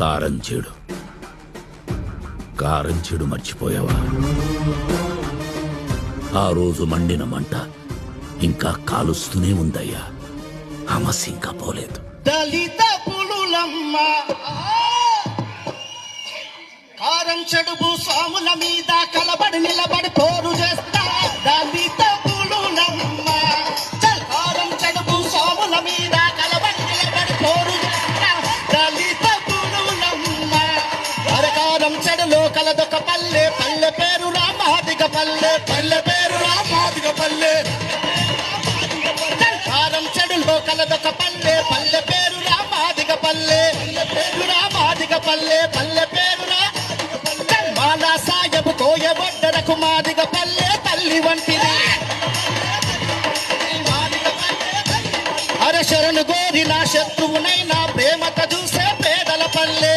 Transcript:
కారంచేడు కారంచేడు మర్చిపోయావా? ఆ రోజు మండిన మంట ఇంకా కాలుస్తూనే ఉందయ్యా. అమస్ ఇంకా పోలేదు. దళిత పులులమ్మ కారంచెడు భూస్వాముల మీద కలబడి నిలబడి పోరు చేస్తా. దళిత పులులమ్మ కారంచెడు భూస్వాముల మీద కలబడి నిలబడి పోరు చేస్తా. దళిత పులులమ్మ కారంచెడులో కలదొక పల్లె, పల్లె పేరు రామాదిగ పల్లె, పల్లె పేరు రామాదిగ పల్లె. కారంచెడులో కలదొక పల్లె, పల్లె పేరు రామాదిగ పల్లె, పేరు రామాదిగ పల్లె, పల్లె పేరు మాలా సాయబు కోయబడ్డరకు మాదిగ పల్లె తల్లి వంటిది. అర శరణు గోరి నా శత్రువునైనా ప్రేమత చూసే పేదల పల్లె.